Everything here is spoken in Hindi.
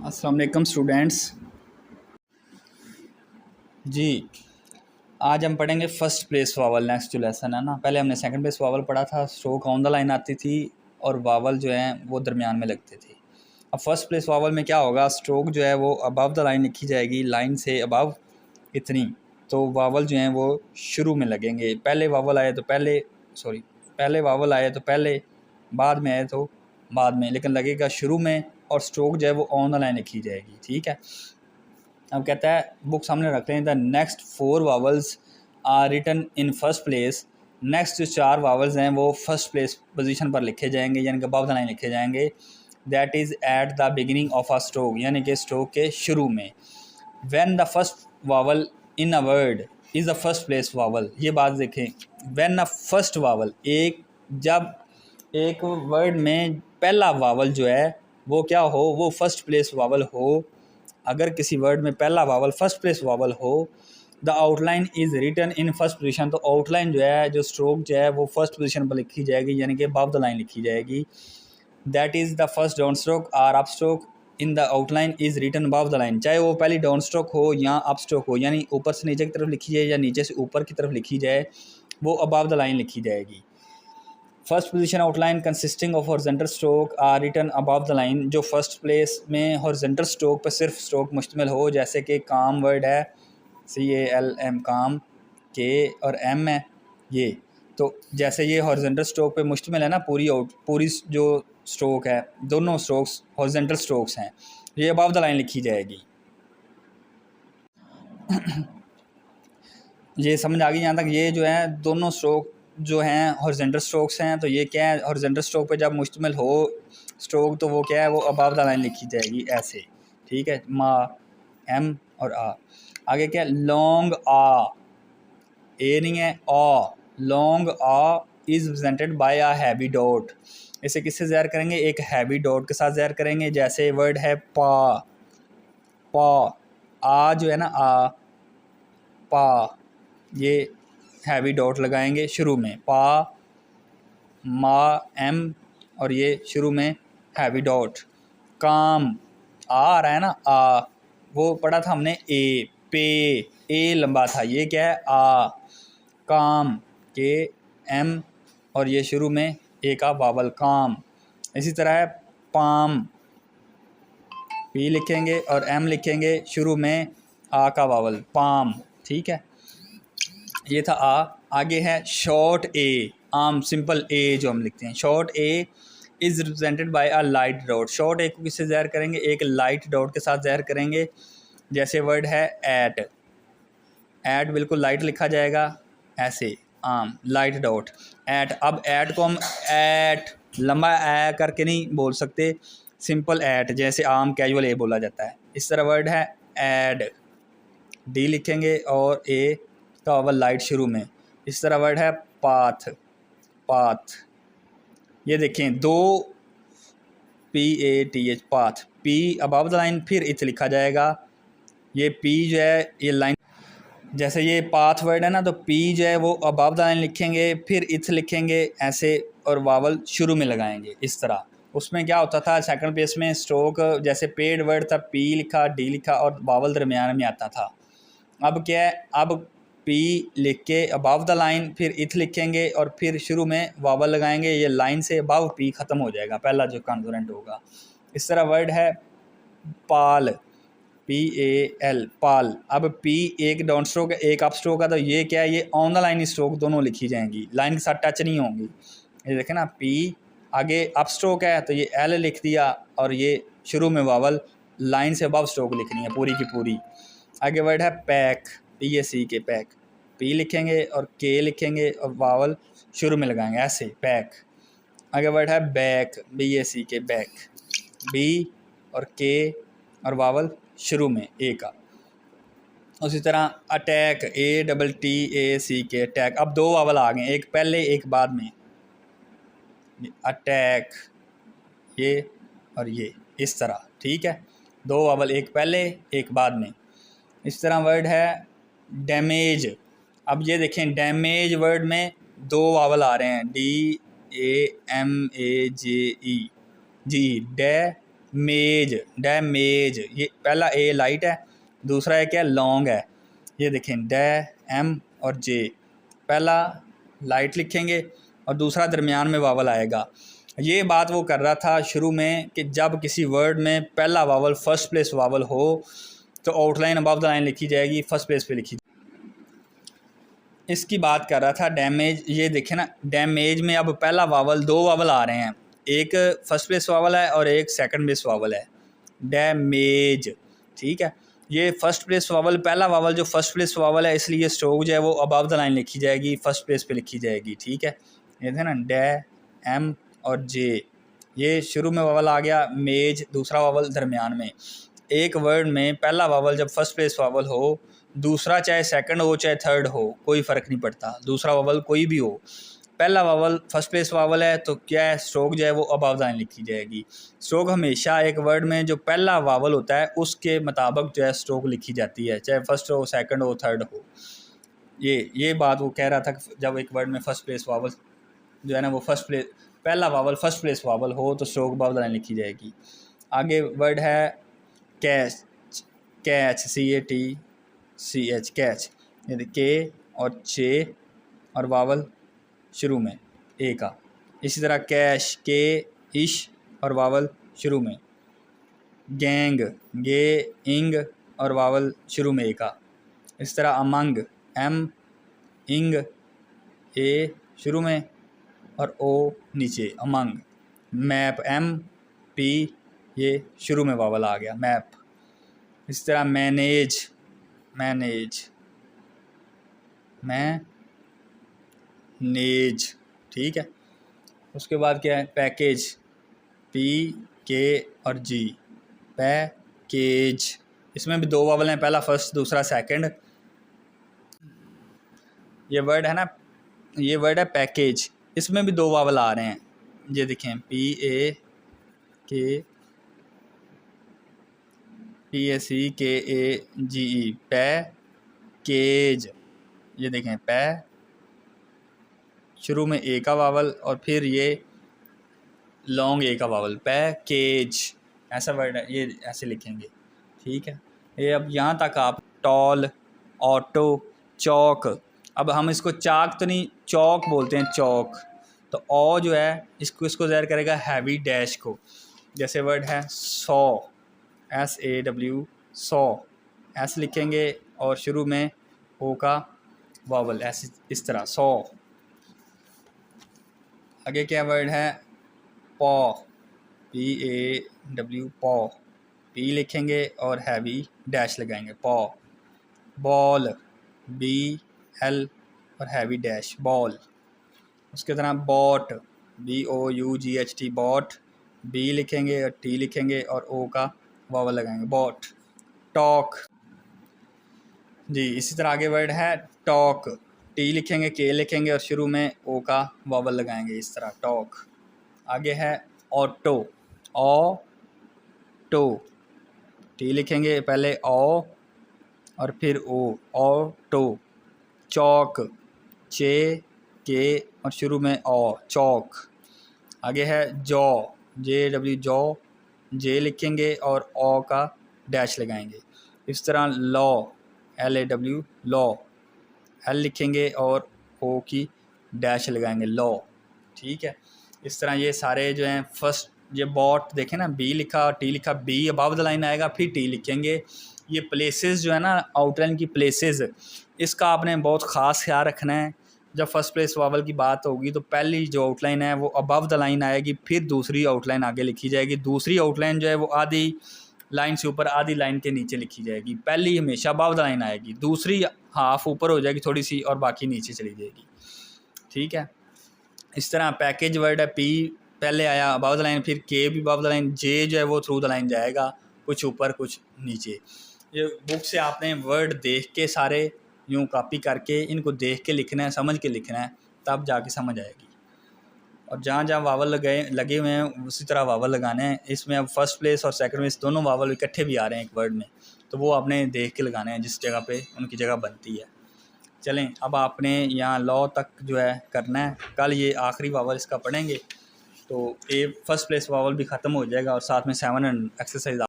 अस्सलाम वालेकुम स्टूडेंट्स जी। आज हम पढ़ेंगे फ़र्स्ट प्लेस वावल। नेक्स्ट जो लेसन है ना, पहले हमने सेकंड प्लेस वावल पढ़ा था। स्ट्रोक ऑन द लाइन आती थी और वावल जो है वो दरमियान में लगते थे। अब फर्स्ट प्लेस वावल में क्या होगा, स्ट्रोक जो है वो अबव द लाइन लिखी जाएगी, लाइन से अबव इतनी, तो वावल जो हैं वो शुरू में लगेंगे। पहले वावल आए तो पहले वावल आए तो पहले, बाद में आए तो बाद में, लेकिन लगेगा शुरू में। और स्ट्रोक जो है वो ऑन द लाइन लिखी जाएगी। ठीक है। अब कहता है बुक सामने रखते हैं, the next 4 vowels are written in first place. Next जो 4 वावल्स हैं वो फर्स्ट प्लेस पोजीशन पर लिखे जाएंगे, यानी कि अबव द लाइन लिखे जाएंगे। That is at the beginning of a stroke, यानी कि स्ट्रोक के शुरू में। When the first vowel in a word is the first place vowel. ये बात देखें, व्हेन अ फर्स्ट वावल, जब एक वर्ड में पहला वावल जो है वो क्या हो, वो फर्स्ट प्लेस वावल हो। अगर किसी वर्ड में पहला वावल फर्स्ट प्लेस वावल हो, the outline is written in first position, तो आउटलाइन जो है, जो स्ट्रोक जो है वो फर्स्ट पोजीशन पर लिखी जाएगी, यानी कि अबव द लाइन लिखी जाएगी। That is the first down stroke or up stroke in the outline is written above the line. चाहे वो पहली डाउन स्ट्रोक हो या अप स्ट्रोक हो, यानी ऊपर से नीचे की तरफ लिखी जाए या नीचे से ऊपर की तरफ लिखी जाए, वो अबव द लाइन लिखी जाएगी। First position outline consisting of horizontal stroke are written above the line. जो फर्स्ट प्लेस में हॉरिजॉन्टल स्ट्रोक पर सिर्फ स्ट्रोक मुश्तमिल हो, जैसे कि काम वर्ड है, CALM काम, के और M है ये, तो जैसे ये हॉरिजॉन्टल स्ट्रोक पे मुश्तमिल है ना, पूरी जो स्ट्रोक है, दोनों स्ट्रोक्स हॉरिजॉन्टल स्ट्रोक्स हैं, ये अबव द लाइन लिखी जाएगी। ये समझ आ गई यहाँ तक। ये जो है दोनों स्ट्रोक जो हैं हॉरिजॉन्टल स्ट्रोक्स हैं, तो ये क्या है, हॉरिजॉन्टल स्ट्रोक पे जब मुश्तमिल हो स्ट्रोक, तो वो क्या है, वो अबव द लाइन लिखी जाएगी ऐसे। ठीक है, मा, M और आ। आगे क्या है, लॉन्ग आ, ए नहीं है, आ, लॉन्ग आ is presented by a heavy dot. इसे किससे ज़ाहिर करेंगे, एक हैवी डॉट के साथ ज़ाहिर करेंगे। जैसे वर्ड है पा, आ जो है ना, पा, ये हैवी डॉट लगाएंगे शुरू में, पा, मा, M और ये शुरू में हैवी डॉट। काम, आ रहा है ना, वो पढ़ा था हमने ए, पे, ए लंबा था, ये क्या है, काम, के, M और ये शुरू में ए का वावल, काम। इसी तरह है पाम, पी लिखेंगे और M लिखेंगे, शुरू में आ का वावल, पाम। ठीक है, ये था आ। आगे है शॉर्ट ए, आम, सिंपल ए जो हम लिखते हैं। शॉर्ट ए is represented by a light dot. Short ए को किससे ज़ाहिर करेंगे, एक लाइट डॉट के साथ ज़ाहिर करेंगे। जैसे वर्ड है एट, एट बिल्कुल लाइट लिखा जाएगा ऐसे, आम, लाइट डॉट, एट। अब एट को हम एट लंबा ए करके नहीं बोल सकते, सिंपल एट, जैसे आम कैजुअल ए बोला जाता है। इस तरह वर्ड है एड, डी लिखेंगे और ए का वावल लाइट शुरू में। इस तरह वर्ड है पाथ, पाथ, ये देखें, 2 PATH, path, P above the line, फिर इथ लिखा जाएगा। ये पी जो है ये लाइन, जैसे ये पाथ वर्ड है ना, तो पी जो है वो अबव द लाइन लिखेंगे, फिर इथ लिखेंगे ऐसे, और वावल शुरू में लगाएंगे इस तरह। उसमें क्या होता था, सेकंड पेज में स्ट्रोक, जैसे पेड वर्ड था, पी लिखा, डी लिखा और वावल दरमियान में आता था। अब क्या है, अब पी लिख के अबव द लाइन, फिर इथ लिखेंगे और फिर शुरू में वावल लगाएंगे, ये लाइन से अबव पी ख़त्म हो जाएगा, पहला जो कॉन्सोनेंट होगा। इस तरह वर्ड है पाल, PAL, पाल। अब पी एक डाउन स्ट्रोक है, एक अप स्ट्रोक है, तो ये क्या है, ये ऑन द लाइन स्ट्रोक दोनों लिखी जाएंगी, लाइन के साथ टच नहीं होंगी। ये देखें ना, पी आगे अप स्ट्रोक है तो ये L लिख दिया, और ये शुरू में वावल लाइन से अबव स्ट्रोक लिखनी है पूरी की पूरी। आगे वर्ड है पैक, PAC के, पैक, पी लिखेंगे और के लिखेंगे और वावल शुरू में लगाएंगे ऐसे, पैक। आगे वर्ड है बैक, BAC के, बैक, बी और के और वावल शुरू में ए का। उसी तरह अटैक, ATTAC के, अटैक। अब 2 वावल आ गए, एक पहले एक बाद में, अटैक, ये और ये, इस तरह। ठीक है, 2 वावल, एक पहले एक बाद में। इस तरह वर्ड है डैमेज। अब ये देखें, डैमेज वर्ड में 2 वावल आ रहे हैं, DAMAGE, जी, डे मेज, डैमेज, ये पहला ए लाइट है, दूसरा है क्या लॉन्ग है। ये देखें डै एम और जे, पहला लाइट लिखेंगे और दूसरा दरमियान में वावल आएगा। ये बात वो कर रहा था शुरू में कि जब किसी वर्ड में पहला वावल फर्स्ट प्लेस वावल हो तो आउटलाइन अबव द लाइन लिखी जाएगी, फर्स्ट प्लेस पे लिखी। इसकी बात कर रहा था डैमेज। ये देखें ना, डैमेज में अब पहला वावल, दो वावल आ रहे हैं, एक फर्स्ट प्लेस वावल है और एक सेकंड प्लेस वावल है, डैमेज। ठीक है, ये फर्स्ट प्लेस वावल, पहला वावल जो फर्स्ट प्लेस वावल है, इसलिए स्ट्रोक जो है वो अबव द लाइन लिखी जाएगी, फर्स्ट प्लेस पे लिखी जाएगी। ठीक है, ये थे ना डै एम और जे, ये शुरू में वावल आ गया, मेज दूसरा वावल दरमियान में। एक वर्ड में पहला वावल जब फर्स्ट प्लेस वावल हो, दूसरा चाहे सेकंड हो चाहे थर्ड हो, कोई फ़र्क नहीं पड़ता, दूसरा वावल कोई भी हो, पहला वावल फर्स्ट प्लेस वावल है तो क्या है, स्ट्रोक जो है वो अबव द लाइन लिखी जाएगी। स्ट्रोक हमेशा एक वर्ड में जो पहला वावल होता है उसके मुताबिक जो है स्ट्रोक लिखी जाती है, चाहे फर्स्ट हो, सेकंड हो, थर्ड हो। ये बात वो कह रहा था कि जब एक वर्ड में फर्स्ट प्लेस वावल जो है ना वो फर्स्ट प्लेस, पहला वावल फर्स्ट प्लेस वावल हो तो स्ट्रोक अबव द लाइन लिखी जाएगी। आगे वर्ड है कैच, कैच, CATCH, कैच, ये के और चे और वावल शुरू में ए का। इसी तरह कैश, के इश और वावल शुरू में। गैंग, गे इंग और वावल शुरू में ए का। इस तरह अमंग, एम इंग ए शुरू में और ओ नीचे, अमंग। मैप, एम पी, ये शुरू में वावल आ गया, मैप। इस तरह मैनेज, मैनेज। ठीक है, उसके बाद क्या है, पैकेज, PK और G, पैकेज। इसमें भी दो वावल हैं, पहला फर्स्ट, दूसरा सेकंड। ये वर्ड है ना, ये वर्ड है पैकेज, इसमें भी दो वावल आ रहे हैं, ये देखें PACKAGE, पैकेज। ये देखें पै शुरू में ए का वावल और फिर ये लॉन्ग ए का वावल, पैकेज, ऐसा वर्ड है, ये ऐसे लिखेंगे। ठीक है, ये अब यहाँ तक आप टॉल, ऑटो, चौक। अब हम इसको चाक तो नहीं, चौक बोलते हैं, चौक। तो ओ जो है इसको ज़ाहिर करेगा हैवी डैश को, जैसे वर्ड है सौ, SAW, सौ, ऐसे लिखेंगे और शुरू में ओ का वावल, ऐसे इस तरह, सौ। आगे क्या वर्ड है, पॉ, PAW, पॉ, पी लिखेंगे और हैवी डैश लगाएंगे, पॉ। बॉल, BL और हैवी डैश, बॉल। उसके तरह बॉट, BOUGHT, बॉट, B लिखेंगे और T लिखेंगे और O का वावल लगाएंगे, बॉट। टॉक जी, इसी तरह आगे वर्ड है टॉक, T लिखेंगे, K लिखेंगे और शुरू में O का वावल लगाएंगे, इस तरह, टॉक। आगे है ऑटो, ऑटो, T लिखेंगे, पहले O और फिर O, ऑटो। चौक, चे, के और शुरू में ओ, चौक। आगे है जॉ, JW, जॉ, जे लिखेंगे और ओ का डैश लगाएंगे। इस तरह लॉ, LAW, लॉ, L लिखेंगे और ओ की डैश लगाएंगे, लॉ। ठीक है, इस तरह ये सारे जो हैं, फर्स्ट ये बॉट देखें ना, B लिखा और T लिखा, B अबव द लाइन आएगा, फिर T लिखेंगे। ये प्लेसेस जो है ना, आउटलाइन की प्लेसेस, इसका आपने बहुत ख़ास ख्याल रखना है। जब फर्स्ट प्लेस वावल की बात होगी तो पहली जो आउटलाइन है वो अबव द लाइन आएगी, फिर दूसरी आउटलाइन आगे लिखी जाएगी। दूसरी आउटलाइन जो है वो आधी लाइन से ऊपर, आधी लाइन के नीचे लिखी जाएगी। पहली हमेशा अबव द लाइन आएगी, दूसरी हाफ ऊपर हो जाएगी थोड़ी सी और बाकी नीचे चली जाएगी। ठीक है, इस तरह पैकेज वर्ड है, P पहले आया अबव द लाइन, फिर K भी अबव द लाइन, J जो है वो थ्रू द लाइन जाएगा, कुछ ऊपर कुछ नीचे। ये बुक से आपने वर्ड देख के सारे यूँ कॉपी करके इनको देख के लिखना है, समझ के लिखना है, तब जाके समझ आएगी। और जहाँ जहाँ वावल लगे हुए हैं उसी तरह वावल लगाने हैं। इसमें अब फर्स्ट प्लेस और सेकंड प्लेस दोनों वावल इकट्ठे भी आ रहे हैं एक वर्ड में, तो वो आपने देख के लगाने हैं जिस जगह पे उनकी जगह बनती है। चलें, अब आपने यहाँ लॉ तक जो है करना है, कल ये आखिरी वावल इसका पढ़ेंगे। तो ए फर्स्ट प्लेस वावल भी ख़त्म हो जाएगा और साथ में 7 एक्सरसाइज